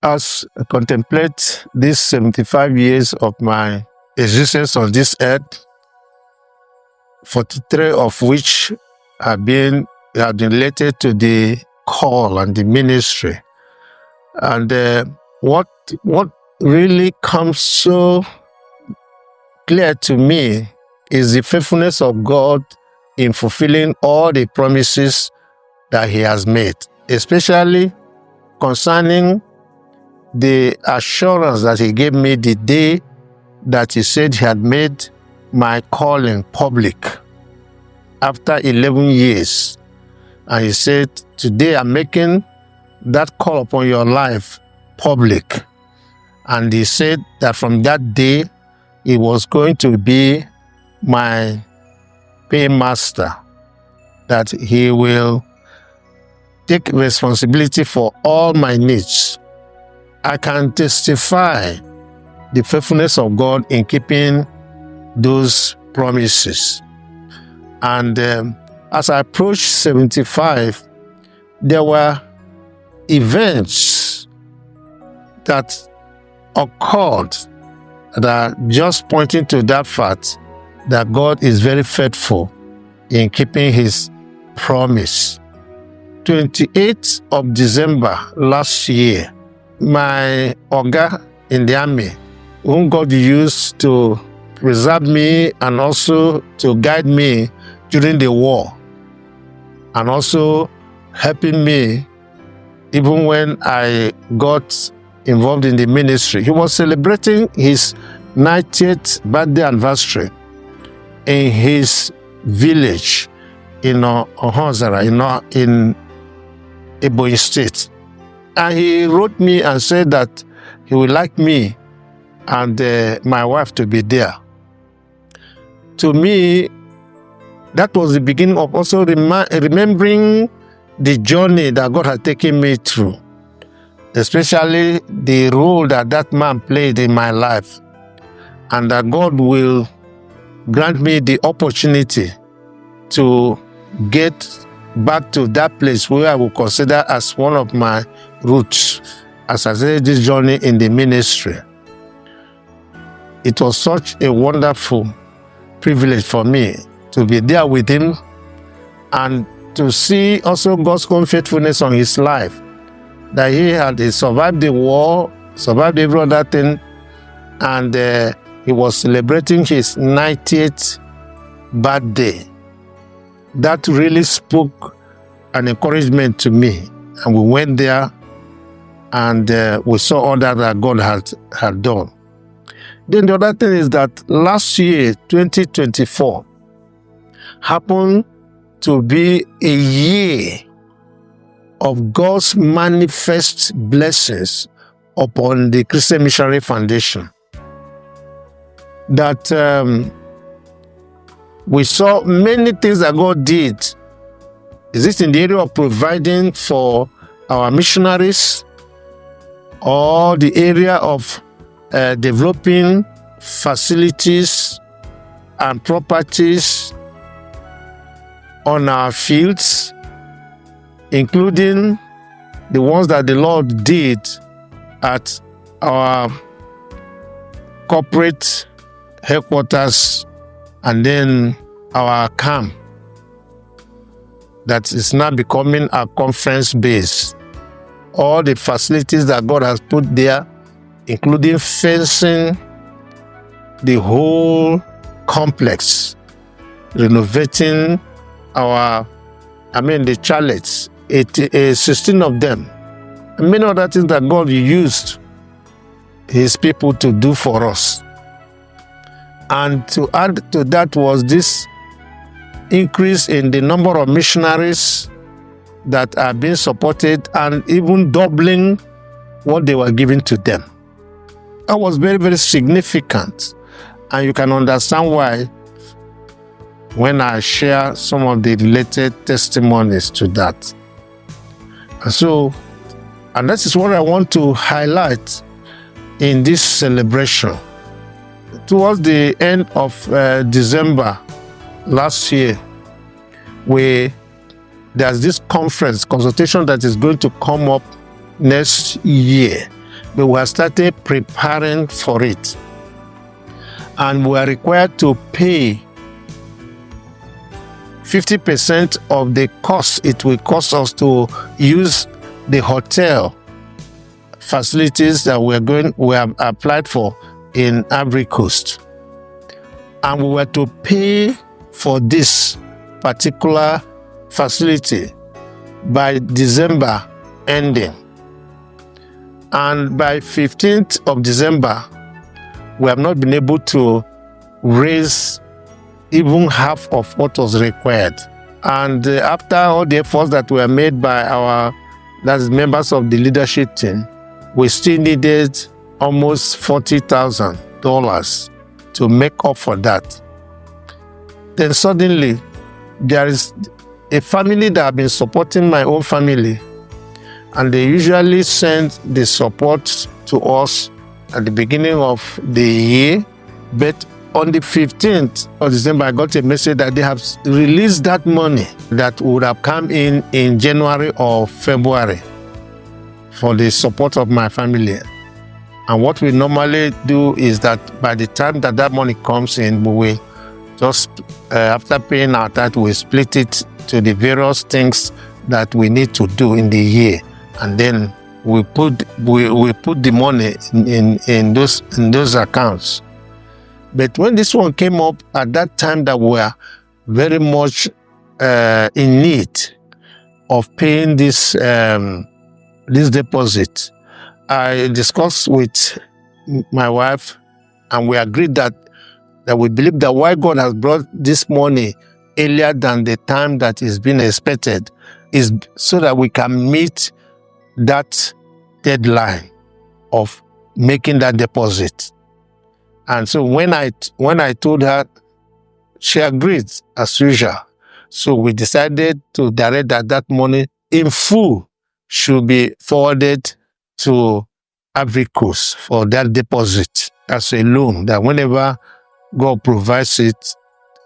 As I contemplate these 75 years of my existence on this earth, 43 of which have been related to the call and the ministry. And what really comes so clear to me is the faithfulness of God in fulfilling all the promises that He has made, especially concerning the assurance that He gave me the day that He said He had made my calling public after 11 years. And He said, today I'm making that call upon your life public. And He said that from that day, He was going to be my Paymaster, that He will take responsibility for all my needs. I can testify the faithfulness of God in keeping those promises. And as I approached 75, there were events that occurred that are just pointing to that fact that God is very faithful in keeping His promise. 28th of December last year, my Oga in the army, whom God used to preserve me and also to guide me during the war, and also helping me even when I got involved in the ministry. He was celebrating his 90th birthday anniversary in his village in Ohozara, in Ebonyi State. And he wrote me and said that he would like me and my wife to be there. To me, that was the beginning of also remembering the journey that God had taken me through, especially the role that that man played in my life, and that God will grant me the opportunity to get back to that place where I will consider as one of my roots as I started this journey in the ministry. It was such a wonderful privilege for me to be there with him and to see also God's own faithfulness on his life, that he survived the war, survived every other thing, and he was celebrating his 90th birthday. That really spoke an encouragement to me, and we went there and we saw all that God had done. Then the other thing is that last year, 2024, happened to be a year of God's manifest blessings upon the Christian Missionary Foundation. That we saw many things that God did. Is it in the area of providing for our missionaries, or the area of developing facilities and properties on our fields, including the ones that the Lord did at our corporate headquarters and then our camp that is now becoming a conference base. All the facilities that God has put there, including fencing the whole complex, renovating the chalets, 16 of them, and many other things that God used His people to do for us. And to add to that was this increase in the number of missionaries that are being supported, and even doubling what they were giving to them. That was very, very significant. And you can understand why when I share some of the related testimonies to that. And that is what I want to highlight in this celebration. Towards the end of December last year, there's this consultation that is going to come up next year. but we have started preparing for it. And we are required to pay 50% of the cost it will cost us to use the hotel facilities that we have applied for in Ivory Coast. And we were to pay for this particular facility by December ending. And by 15th of December, we have not been able to raise even half of what was required. And after all the efforts that were made by that's members of the leadership team, we still needed almost $40,000 to make up for that. Then suddenly, there is a family that have been supporting my own family, and they usually send the support to us at the beginning of the year. But on the 15th of December, I got a message that they have released that money that would have come in January or February for the support of my family. And what we normally do is that by the time that money comes in, we will just, after paying our tax, we split it to the various things that we need to do in the year. And then we put the money in those accounts. But when this one came up at that time that we were very much in need of paying this deposit, I discussed with my wife, and we agreed that we believe that why God has brought this money earlier than the time that is being expected is so that we can meet that deadline of making that deposit. And so when I told her, she agreed as usual. So we decided to direct that money in full should be forwarded to Ivory Coast for that deposit as a loan, that whenever God provides it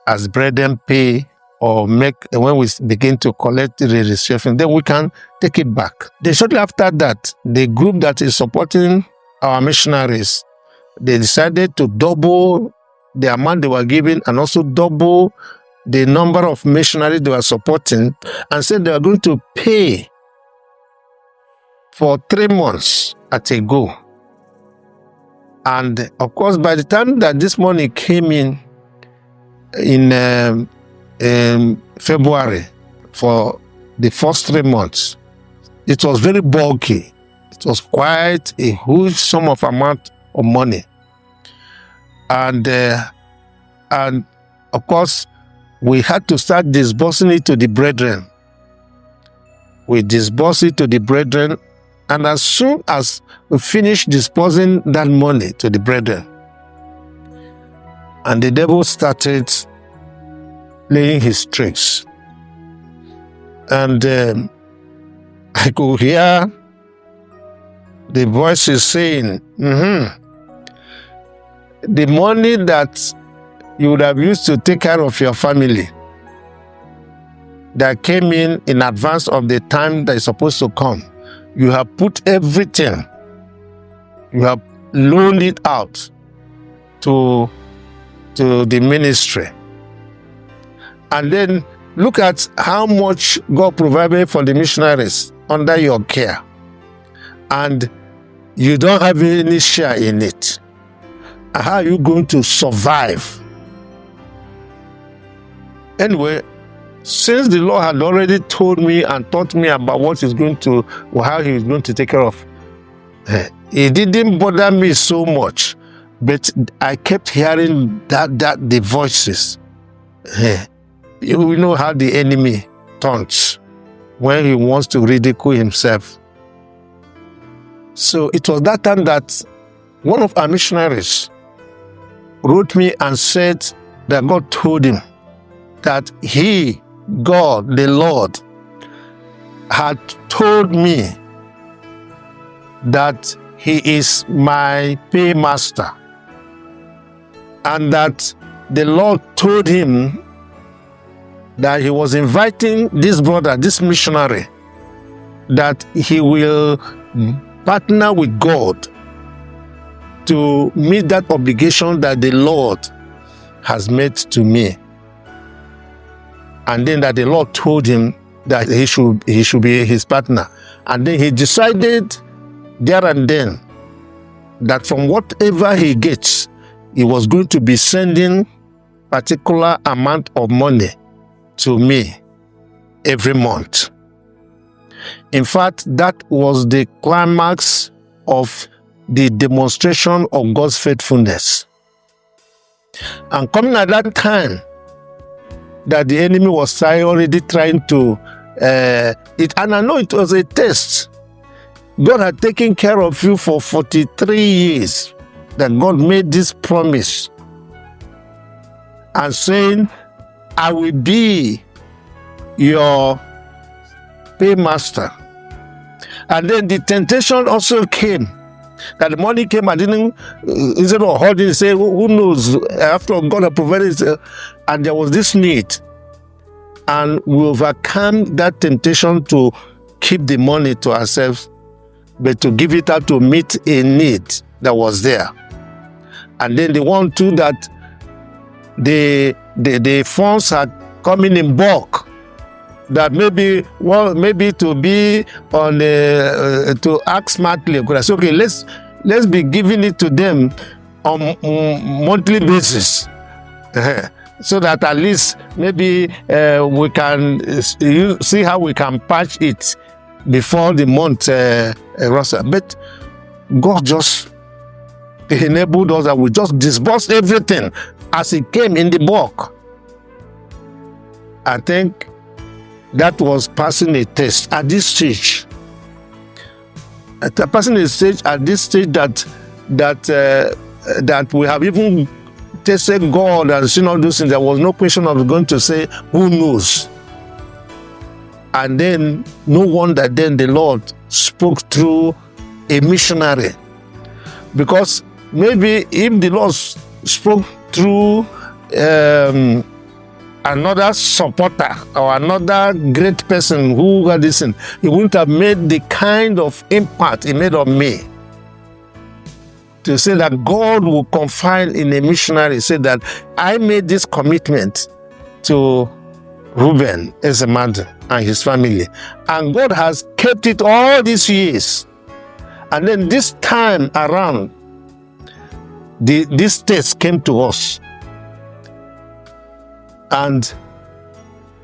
as brethren pay or when we begin to collect the registration, then we can take it back. Then shortly after that, the group that is supporting our missionaries, they decided to double the amount they were giving and also double the number of missionaries they were supporting, and said they were going to pay for 3 months at a go. And of course, by the time that this money came in February for the first 3 months, it was very bulky. It was quite a huge sum of amount of money. And of course, we had to start disbursing it to the brethren. We disbursed it to the brethren, and as soon as we finished disbursing that money to the brethren, and the devil started playing his tricks. And I could hear the voices saying, the money that you would have used to take care of your family, that came in advance of the time that is supposed to come, you have put everything, you have loaned it out to the ministry. And then look at how much God provided for the missionaries under your care, and you don't have any share in it. How are you going to survive? Anyway, since the Lord had already told me and taught me about how He is going to take care of, it didn't bother me so much. But I kept hearing the voices. You know how the enemy taunts when he wants to ridicule himself. So it was that time that one of our missionaries wrote me and said that God told him that He, God, the Lord, had told me that He is my Paymaster, and that the Lord told him that He was inviting this brother, this missionary, that He will partner with God to meet that obligation that the Lord has made to me. And then that the Lord told him that he should be his partner. And then he decided there and then that from whatever he gets, he was going to be sending particular amount of money to me every month. In fact, that was the climax of the demonstration of God's faithfulness. And coming at that time that the enemy was already trying to and I know it was a test. God had taken care of you for 43 years, that God made this promise and saying, I will be your paymaster. And then the temptation also came, that the money came and didn't, instead of holding, say, who knows, after God had provided, and there was this need. And we overcome that temptation to keep the money to ourselves, but to give it out to meet a need that was there. And then the one too that the funds had come in bulk, that maybe to be on to act smartly. Because I said, okay, let's be giving it to them on monthly basis. So that at least maybe we can see how we can patch it before the month runs. But God just enabled us that we just disbursed everything as it came in the bulk. I think that was passing a test at this stage. Passing a stage at this stage that we have even tested God and seen all those things. There was no question of going to say, who knows? And then no wonder then the Lord spoke through a missionary. Because maybe if the Lord spoke through another supporter or another great person who had this thing, he wouldn't have made the kind of impact he made on me. To say that God will confide in a missionary, say that I made this commitment to Reuben Ezemadu and his family, and God has kept it all these years. And then this time around, this test came to us, and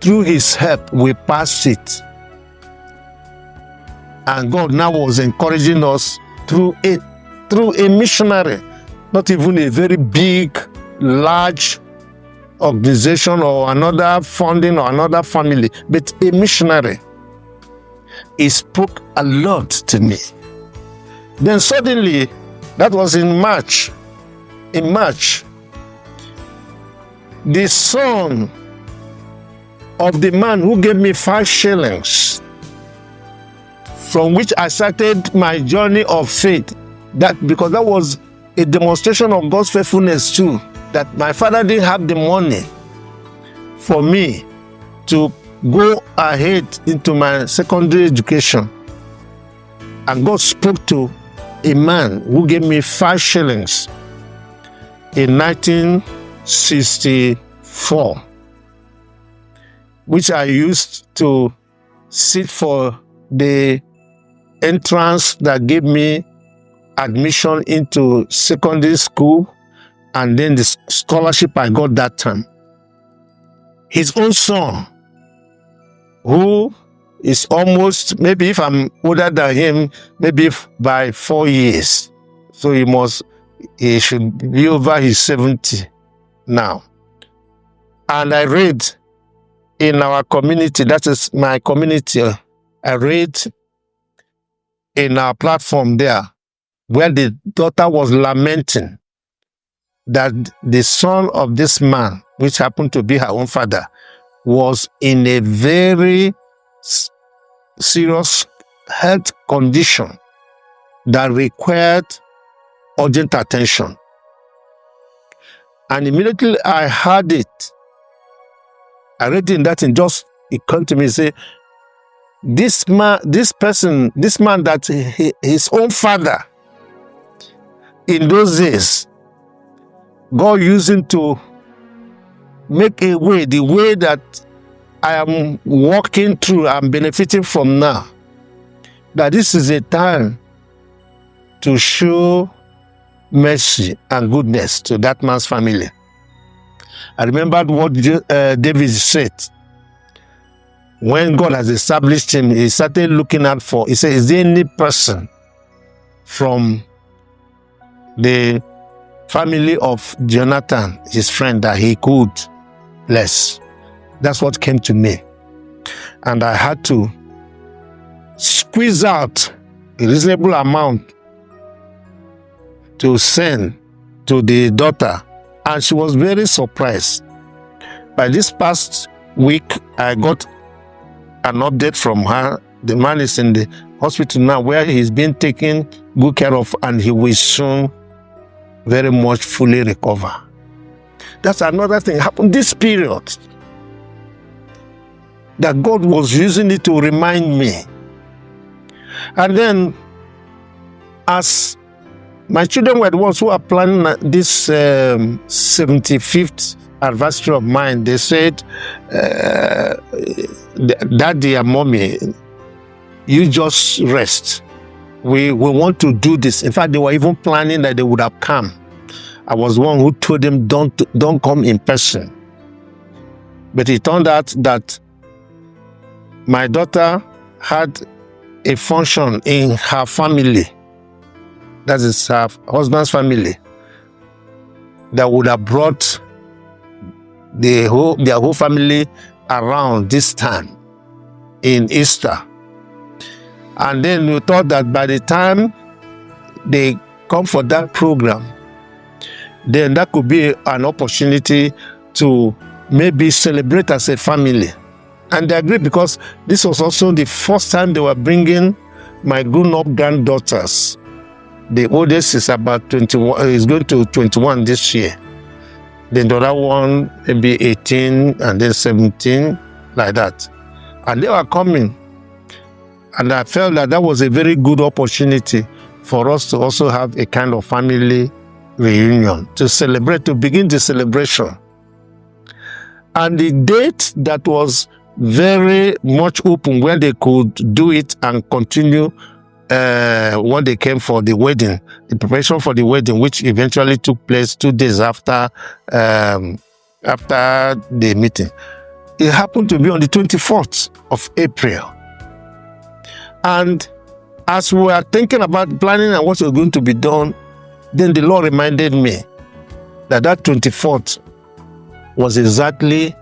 through his help we passed it. And God now was encouraging us through a missionary, not even a very big, large organization or another funding or another family, but a missionary. He spoke a lot to me. Then suddenly, that was in March. In March, the son of the man who gave me 5 shillings, from which I started my journey of faith, because that was a demonstration of God's faithfulness too, that my father didn't have the money for me to go ahead into my secondary education. And God spoke to a man who gave me 5 shillings in 1964, which I used to sit for the entrance that gave me admission into secondary school, and then the scholarship I got that time. His own son, who is almost, maybe if I'm older than him, maybe by 4 years. So he should be over his 70 now. And I read in our community, that is my community, I read in our platform there, where the daughter was lamenting that the son of this man, which happened to be her own father, was in a very serious health condition that required urgent attention. And immediately I heard it. I read in that and just it came to me and say, this man that his own father in those days, God used him to make a way, the way that I am walking through, I'm benefiting from now. That this is a time to show mercy and goodness to that man's family. I remembered what David said. When God has established him, he started looking out for, he said, is there any person from the family of Jonathan, his friend, that he could bless? That's what came to me. And I had to squeeze out a reasonable amount to send to the daughter. And she was very surprised. By this past week, I got an update from her. The man is in the hospital now where he's been taken good care of, and he will soon very much fully recover. That's another thing happened this period, that God was using it to remind me. And then, as my children were the ones who are planning this 75th anniversary of mine, they said, Daddy and Mommy, you just rest. We want to do this. In fact, they were even planning that they would have come. I was the one who told them, don't come in person. But it turned out that my daughter had a function in her family, that is her husband's family, that would have brought their whole family around this time in Easter. And then we thought that by the time they come for that program, then that could be an opportunity to maybe celebrate as a family. And they agreed, because this was also the first time they were bringing my grown-up granddaughters. The oldest is about 21, is going to 21 this year. The other one maybe 18 and then 17, like that. And they were coming. And I felt that that was a very good opportunity for us to also have a kind of family reunion, to celebrate, to begin the celebration. And the date that was very much open where they could do it and continue when they came for the wedding, the preparation for the wedding, which eventually took place 2 days after the meeting. It happened to be on the 24th of April. And as we were thinking about planning and what was going to be done, then the Lord reminded me that 24th was exactly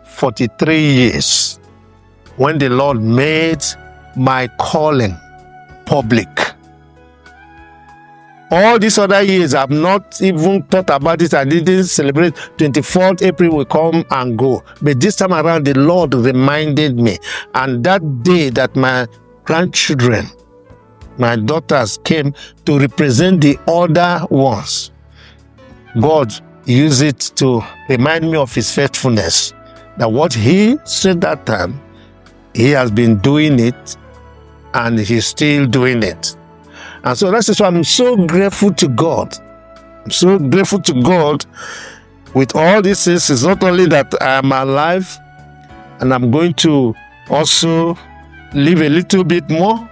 43 years when the Lord made my calling public. All these other years, I've not even thought about it. I didn't celebrate. 24th April will come and go. But this time around, the Lord reminded me. And that day that my grandchildren, my daughters, came to represent the other ones, God used it to remind me of his faithfulness. That what he said that time, he has been doing it, and he's still doing it. And so that's why I'm so grateful to God. I'm so grateful to God with all this. It's not only that I am alive and I'm going to also live a little bit more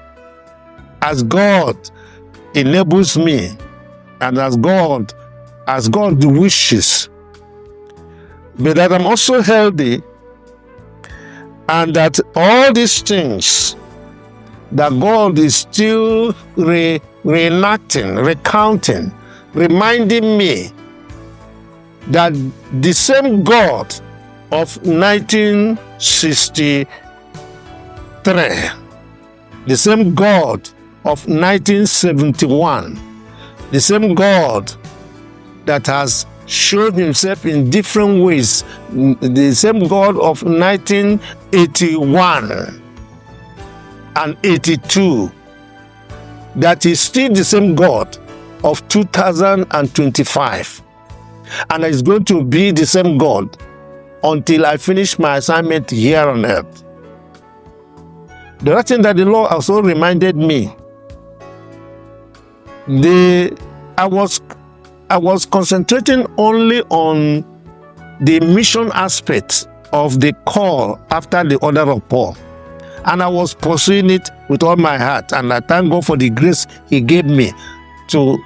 as God enables me and as God wishes, but that I'm also healthy, and that all these things that God is still reenacting, recounting, reminding me that the same God of 1963, the same God of 1971, the same God that has shown himself in different ways, the same God of 1981 and 82, that is still the same God of 2025, and is going to be the same God until I finish my assignment here on earth. The other thing that the Lord also reminded me, I was concentrating only on the mission aspect of the call after the order of Paul. And I was pursuing it with all my heart. And I thank God for the grace He gave me to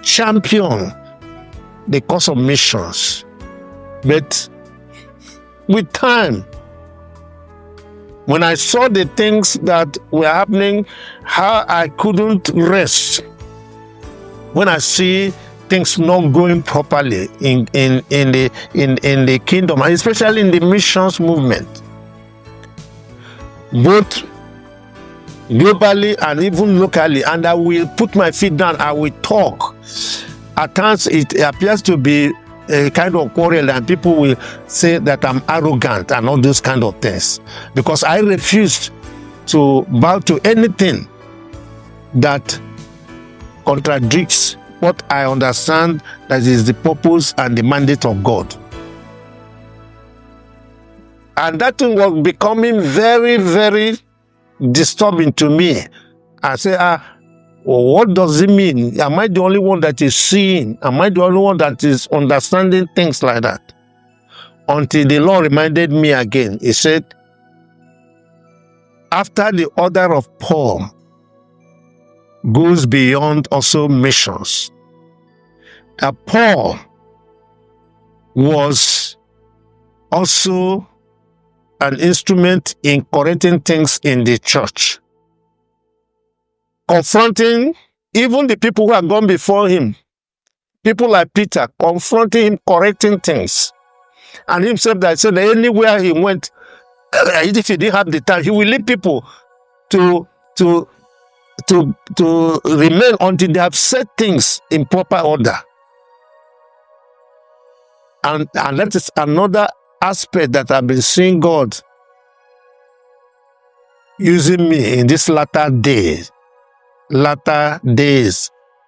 champion the cause of missions. But with time, when I saw the things that were happening, how I couldn't rest. When I see things not going properly in the kingdom, especially in the missions movement, both globally and even locally, and I will put my feet down, I will talk. At times it appears to be a kind of quarrel, and people will say that I'm arrogant and all those kind of things, because I refuse to bow to anything that contradicts what I understand that is the purpose and the mandate of God. And that thing was becoming very, very disturbing to me. I say, what does it mean? Am I the only one that is seeing? Am I the only one that is understanding things like that? Until the Lord reminded me again. He said, after the order of Paul goes beyond also missions, that Paul was also an instrument in correcting things in the church, confronting even the people who had gone before him, people like Peter, confronting him, correcting things. And himself that said that anywhere he went, if he didn't have the time, he will lead people to remain until they have set things in proper order. And that is another aspect that I've been seeing God using me in these latter days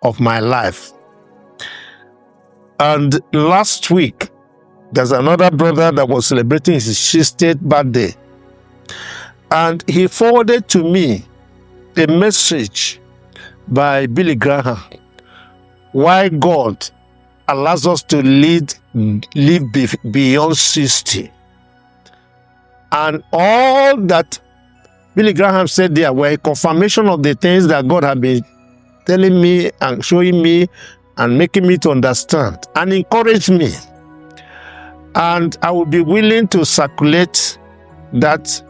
of my life. And last week, there's another brother that was celebrating his 60th birthday. And he forwarded to me a message by Billy Graham, why God allows us to live beyond 60. And all that Billy Graham said there were a confirmation of the things that God had been telling me and showing me and making me to understand and encourage me. And I will be willing to circulate that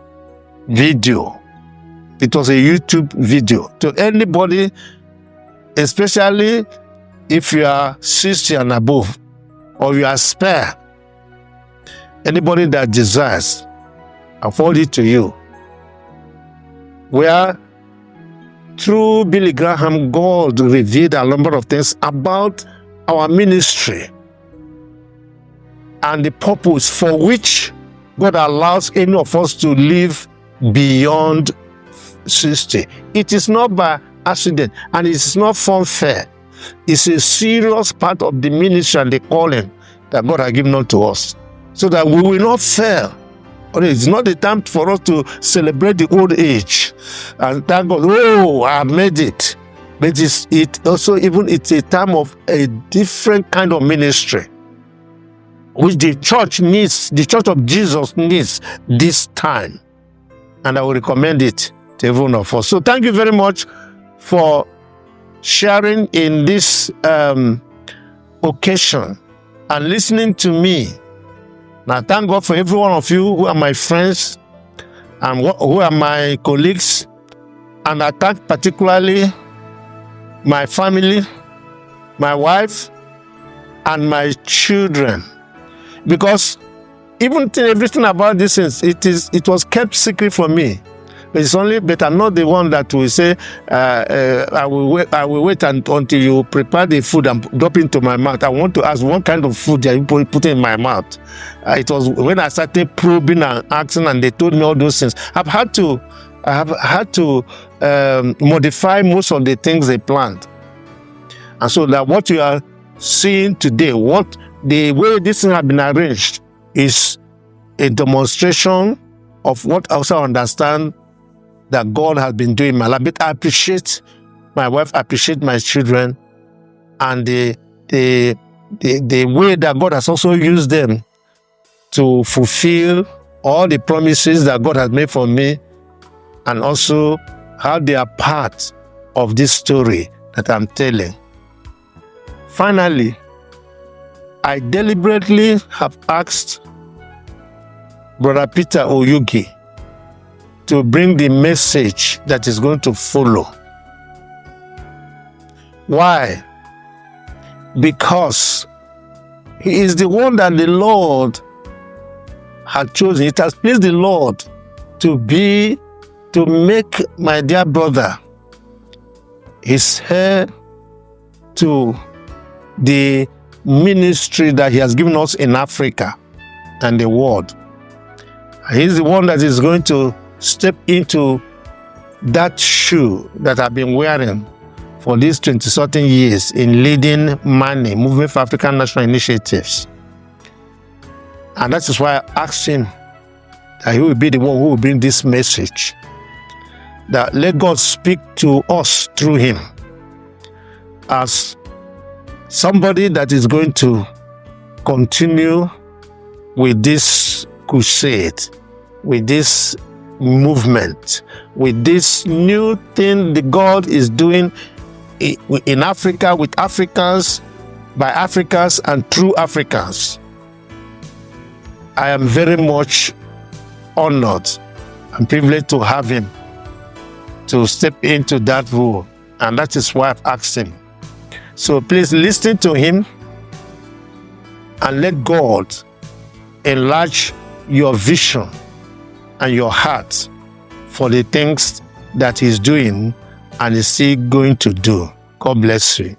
video. It was a YouTube video to anybody, especially if you are 60 and above, or you are spare. Anybody that desires, I'll forward it to you. Where through Billy Graham, God revealed a number of things about our ministry and the purpose for which God allows any of us to live beyond 60. It is not by accident, and it is not funfair. It's a serious part of the ministry and the calling that God has given unto us, so that we will not fail. It's not the time for us to celebrate the old age and thank God, oh, I made it. But it's a time of a different kind of ministry, which the church needs, the church of Jesus needs this time. And I will recommend it to every one of us. So thank you very much for sharing in this occasion and listening to me. Now, thank God for every one of you who are my friends and who are my colleagues. And I thank particularly my family, my wife, and my children. Because even everything about this, it was kept secret from me. But I'm not the one that will say, I will wait until you prepare the food and drop into my mouth. I want to ask what kind of food that you put in my mouth. It was when I started probing and asking, and they told me all those things. I have had to modify most of the things they planned. And so that what you are seeing today, the way this thing has been arranged, is a demonstration of what I also understand that God has been doing in my life. But I appreciate my wife, I appreciate my children, and the way that God has also used them to fulfill all the promises that God has made for me, and also how they are part of this story that I'm telling. Finally, I deliberately have asked Brother Peter Oyugi to bring the message that is going to follow. Why? Because he is the one that the Lord had chosen. It has pleased the Lord to make my dear brother his heir to the ministry that he has given us in Africa and the world. He's the one that is going to step into that shoe that I've been wearing for these 20-something years in leading money, moving for African national initiatives. And that is why I asked him that he will be the one who will bring this message, that let God speak to us through him as somebody that is going to continue with this crusade, with this movement, with this new thing that God is doing in Africa, with Africans, by Africans, and through Africans. I am very much honored and privileged to have him to step into that role, and that is why I've asked him. So please listen to him and let God enlarge your vision and your heart for the things that he's doing and is still going to do. God bless you.